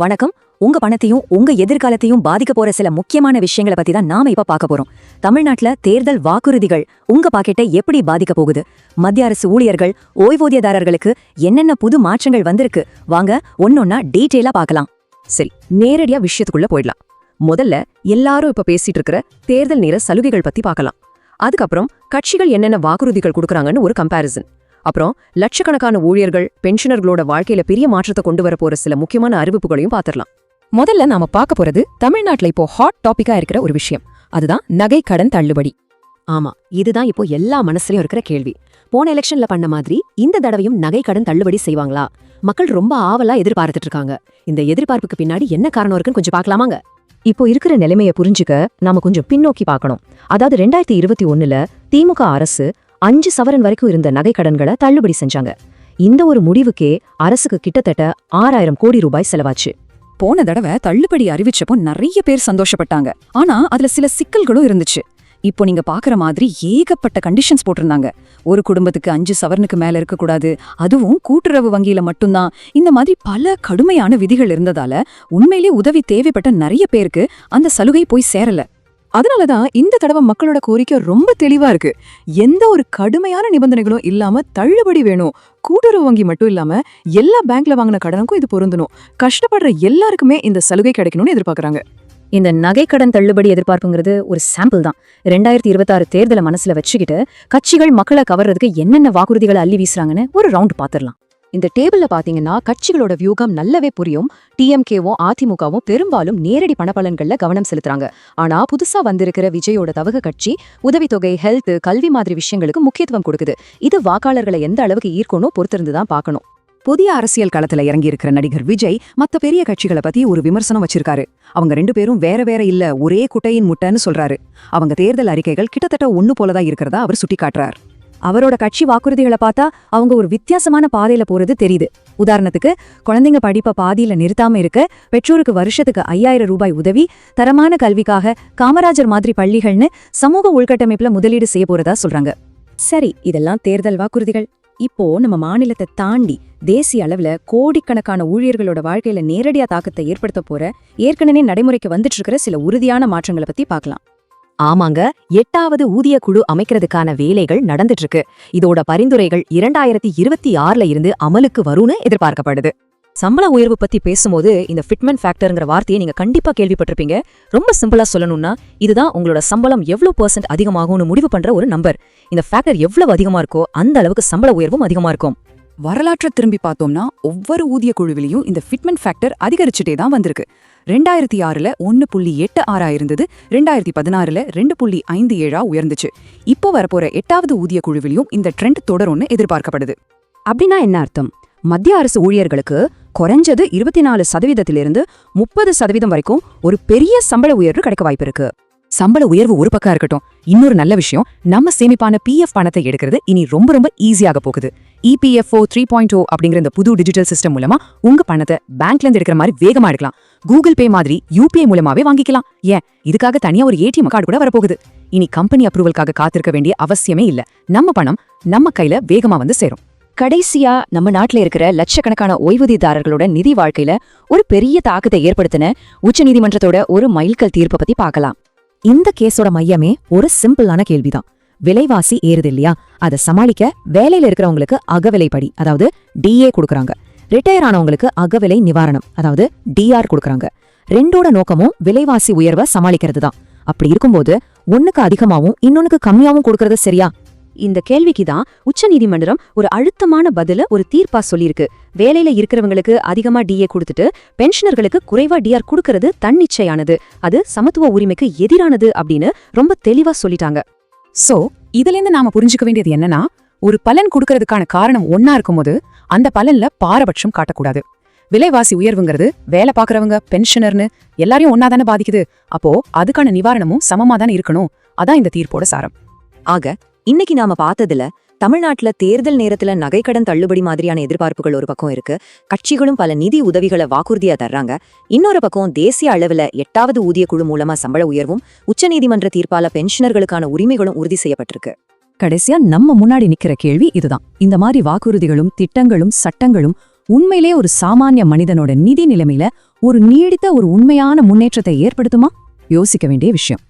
வணக்கம். உங்க பணத்தையும் உங்க எதிர்காலத்தையும் பாதிக்க போற சில முக்கியமான விஷயங்களை பத்தி தான் நாம இப்ப பார்க்க போறோம். தமிழ்நாட்டுல தேர்தல் வாக்குறுதிகள் உங்க பாக்கெட்டை எப்படி பாதிக்க போகுது, மத்திய அரசு ஊழியர்கள் ஓய்வூதியதாரர்களுக்கு என்னென்ன புது மாற்றங்கள் வந்திருக்கு, வாங்க ஒன்னொன்னா டீட்டெயிலா பார்க்கலாம். சரி, நேரடியா விஷயத்துக்குள்ள போயிடலாம். முதல்ல எல்லாரும் இப்ப பேசிட்டு இருக்கிற தேர்தல் நேர சலுகைகள் பத்தி பார்க்கலாம். அதுக்கப்புறம் கட்சிகள் என்னென்ன வாக்குறுதிகள் கொடுக்கறாங்கன்னு ஒரு கம்பாரிசன். அப்புறம் லட்சக்கணக்கான ஊழியர்கள் பென்ஷனர்களோட வாழ்க்கையில பெரிய மாற்றத்தை கொண்டு வர போற சில முக்கியமான அறிவிப்புகளையும் பார்த்திடலாம். முதல்ல நாம பார்க்க போறது தமிழ்நாட்டுல இப்போ ஹாட் டாபிக்கா இருக்கிற ஒரு விஷயம். அதுதான் நகை கடன் தள்ளுபடி. ஆமா, இதுதான் இப்போ எல்லா மனசுலயும் இருக்கிற கேள்வி. போன எலெக்ஷன்ல பண்ண மாதிரி இந்த தடவையும் நகை கடன் தள்ளுபடி செய்வாங்களா? மக்கள் ரொம்ப ஆவலா எதிர்பார்த்துட்டு இருக்காங்க. இந்த எதிர்பார்ப்புக்கு பின்னாடி என்ன காரணம் இருக்குன்னு கொஞ்சம் பார்க்கலாமாங்க? இப்போ இருக்கிற நிலைமையை புரிஞ்சுக்க நாம கொஞ்சம் பின்னோக்கி பார்க்கணும். அதாவது 2021ல திமுக அரசு 5 சவரன் வரைக்கும் இருந்த நகை கடன்களை தள்ளுபடி செஞ்சாங்க. இந்த ஒரு முடிவுக்கே அரசுக்கு கிட்டத்தட்ட 6000 கோடி ரூபாய் செலவாச்சு. போன தடவை தள்ளுபடி அறிவிச்சப்போ நிறைய பேர் சந்தோஷப்பட்டாங்க. ஆனா அதுல சில சிக்கல்களும் இருந்துச்சு. இப்போ நீங்க பாக்குற மாதிரி ஏகப்பட்ட கண்டிஷன்ஸ் போட்டிருந்தாங்க. ஒரு குடும்பத்துக்கு 5 சவரனுக்கு மேல இருக்கக்கூடாது, அதுவும் கூட்டுறவு வங்கியில மட்டும்தான். இந்த மாதிரி பல கடுமையான விதிகள் இருந்ததால உண்மையிலே உதவி தேவைப்பட்ட நிறைய பேருக்கு அந்த சலுகை போய் சேரல. அதனாலதான் இந்த தடவை மக்களோட கோரிக்கை ரொம்ப தெளிவா இருக்கு. எந்த ஒரு கடுமையான நிபந்தனைகளும் இல்லாம தள்ளுபடி வேணும். கூட்டுறவு வங்கி மட்டும் இல்லாம எல்லா பேங்க்ல வாங்கின கடனுக்கும் இது பொருந்தணும். கஷ்டப்படுற எல்லாருக்குமே இந்த சலுகை கிடைக்கணும்னு எதிர்பார்க்கறாங்க. இந்த நகைக்கடன் தள்ளுபடி எதிர்பார்ப்புங்கிறது ஒரு சாம்பிள் தான். 2026 தேர்தலை மனசுல வச்சுக்கிட்டு கட்சிகள் மக்களை கவர்றதுக்கு என்னென்ன வாக்குறுதிகளை அள்ளி வீசுறாங்கன்னு ஒரு ரவுண்ட் பாத்திரலாம். இந்த டேபிள்ல பாத்தீங்கன்னா கட்சிகளோட வியூகம் நல்லாவே புரியும். டிஎம்கேவும் அதிமுகவும் பெரும்பாலும் நேரடி பணப்பலன்கள்ல கவனம் செலுத்துறாங்க. ஆனா புதுசா வந்திருக்கிற விஜயோட தவக கட்சி உதவித்தொகை, ஹெல்த், கல்வி மாதிரி விஷயங்களுக்கு முக்கியத்துவம் கொடுக்குது. இது வாக்காளர்களை எந்த அளவுக்கு ஈர்க்கணும் பொறுத்திருந்துதான் பார்க்கணும். புதிய அரசியல் களத்துல இறங்கி இருக்கிற நடிகர் விஜய் மத்த பெரிய கட்சிகளை பத்தி ஒரு விமர்சனம் வச்சிருக்காரு. அவங்க 2 பேரும் வேற வேற இல்ல, ஒரே குட்டையின் முட்டைன்னு சொல்றாரு. அவங்க தேர்தல் அறிக்கைகள் கிட்டத்தட்ட ஒண்ணு போலதான் இருக்கிறதா அவர் சுட்டிக்காட்டுறார். அவரோட கட்சி வாக்குறுதிகளை பார்த்தா அவங்க ஒரு வித்தியாசமான பாதையில போறது தெரியுது. உதாரணத்துக்கு, குழந்தைங்க படிப்பை பாதியில நிறுத்தாம இருக்க, பெற்றோருக்கு வருஷத்துக்கு 5000 ரூபாய் உதவி, தரமான கல்விக்காக காமராஜர் மாதிரி பள்ளிகள்னு சமூக உள்கட்டமைப்புல முதலீடு செய்ய போறதா சொல்றாங்க. சரி, இதெல்லாம் தேர்தல் வாக்குறுதிகள். இப்போ நம்ம மாநிலத்தை தாண்டி தேசிய அளவுல கோடிக்கணக்கான ஊழியர்களோட வாழ்க்கையில நேரடியா தாக்கத்தை ஏற்படுத்த போற, ஏற்கனவே நடைமுறைக்கு வந்துட்டு இருக்கிற சில உறுதியான மாற்றங்களை பத்தி பார்க்கலாம். ஆமாங்க, 8வது ஊதிய குழு அமைக்கிறதுக்கான வேலைகள் நடந்துட்டு இருக்கு. இதோட பரிந்துரைகள் 2026ல இருந்து அமலுக்கு வரும்னு எதிர்பார்க்கப்படுது. சம்பள உயர்வு பத்தி பேசும்போது இந்த ஃபிட்மென்ட் ஃபேக்டர்ங்கிற வார்த்தையை நீங்க கண்டிப்பா கேள்விப்பட்டிருப்பீங்க. ரொம்ப சிம்பிளா சொல்லணும்னா இதுதான் உங்களோட சம்பளம் எவ்வளவு % அதிகமாகும்னு முடிவு பண்ற ஒரு நம்பர். இந்த ஃபேக்டர் எவ்வளவு அதிகமா இருக்கோ அந்த அளவுக்கு சம்பள உயர்வும் அதிகமா இருக்கும். வரலாற்றை திரும்பி பார்த்தோம்னா ஒவ்வொரு ஊதிய குழுவிலையும் இந்த ஃபிட்மென்ட் ஃபேக்டர் அதிகரிச்சுட்டே தான் வந்திருக்கு. 2006ல 1.86 இருந்தது, 2016ல 2.57 உயர்ந்துச்சு. இப்போ வரப்போற 8வது ஊதிய குழுவிலையும் இந்த ட்ரெண்ட் தொடரும்னு எதிர்பார்க்கப்படுது. அப்படின்னா என்ன அர்த்தம்? மத்திய அரசு ஊழியர்களுக்கு குறைஞ்சது 24% 30% வரைக்கும் ஒரு பெரிய சம்பள உயர்வு கிடைக்க வாய்ப்பு இருக்கு. சம்பள உயர்வு ஒரு பக்கம் இருக்கட்டும், இன்னொரு நல்ல விஷயம், நம்ம சேமிப்பான PF பணத்தை எடுக்கிறது இனி ரொம்ப ரொம்ப ஈஸியாக போகுது. EPFO 3.0 அப்படிங்கிற இந்த புது டிஜிட்டல் சிஸ்டம் மூலமா உங்க பணத்தை பேங்க்ல இருந்து எடுக்கிற மாதிரி வேகமா எடுக்கலாம். கூகுள் பே மாதிரி UPI மூலமாவே வாங்கிக்கலாம். ஏன், இதுக்காக தனியா ஒரு ATM கார்டு கூட வரப்போகுது. இனி கம்பெனி அப்ரூவலுக்காக காத்திருக்க வேண்டிய அவசியமே இல்ல. நம்ம பணம் நம்ம கையில வேகமா வந்து சேரும். கடைசியா, நம்ம நாட்டுல இருக்கிற லட்சக்கணக்கான ஓய்வூதியதாரர்களோட நிதி வாழ்க்கையில ஒரு பெரிய தாக்கத்தை ஏற்படுத்தின உச்சநீதிமன்றத்தோட ஒரு மைல்கல் தீர்ப்பை பத்தி பார்க்கலாம். இந்த கேஸோட மையமே ஒரு சிம்பிளான கேள்விதான். விலைவாசி ஏறுது இல்லையா, அதை சமாளிக்க வேலையில இருக்கிறவங்களுக்கு அகவிலைப்படி, அதாவது DA கொடுக்கறாங்க. ரிட்டையர் ஆனவங்களுக்கு அகவிலை நிவாரணம், அதாவது DR கொடுக்கறாங்க. ரெண்டோட நோக்கமும் விலைவாசி உயர்வை சமாளிக்கிறது தான். அப்படி இருக்கும்போது ஒண்ணுக்கு அதிகமாவும் இன்னொன்னுக்கு கம்மியாவும் கொடுக்கறது சரியா? இந்த கேள்விக்கு தான் உச்சநீதிமன்றம் ஒரு அழுத்தமான பதில ஒரு தீர்ப்பா சொல்லியிருக்கு. வேலையில இருக்கிறவங்களுக்கு அதிகமா DA கொடுத்துட்டு பென்ஷனர்களுக்கு குறைவா DR கொடுக்கறது தன்னிச்சையானது, அது சமத்துவ உரிமைக்கு எதிரானது அப்படின்னு ரொம்ப தெளிவா சொல்லிட்டாங்க. சோ இதுல இருந்து நாம புரிஞ்சுக்க வேண்டியது என்னன்னா, ஒரு பலன் கொடுக்கறதுக்கான காரணம் ஒன்னா இருக்கும்போது அந்த பலன்ல பாரபட்சம் காட்டக்கூடாது. விலைவாசி உயர்வுங்கிறது வேலை பாக்குறவங்க, பென்ஷனர்னு எல்லாரையும் ஒன்னாதானே பாதிக்குது. அப்போ அதுக்கான நிவாரணமும் சமமா தானே இருக்கணும். அதான் இந்த தீர்ப்போட சாரம். ஆக இன்னைக்கு நாம பார்த்ததுல தமிழ்நாட்டுல தேர்தல் நேரத்துல நகைக்கடன் தள்ளுபடி மாதிரியான எதிர்பார்ப்புகள் ஒரு பக்கம் இருக்கு. கட்சிகளும் பல நிதி உதவிகளை வாக்குறுதியா தர்றாங்க. இன்னொரு பக்கம் தேசிய அளவுல 8வது ஊதிய குழு மூலமா சம்பள உயர்வும், உச்சநீதிமன்ற தீர்ப்பால பென்ஷனர்களுக்கான உரிமைகளும் உறுதி செய்யப்பட்டிருக்கு. கடைசியா நம்ம முன்னாடி நிக்கிற கேள்வி இதுதான். இந்த மாதிரி வாக்குறுதிகளும் திட்டங்களும் சட்டங்களும் உண்மையிலே ஒரு சாமானிய மனிதனோட நிதி நிலைமையில ஒரு நீடித்த ஒரு உண்மையான முன்னேற்றத்தை ஏற்படுத்துமா? யோசிக்க வேண்டிய விஷயம்.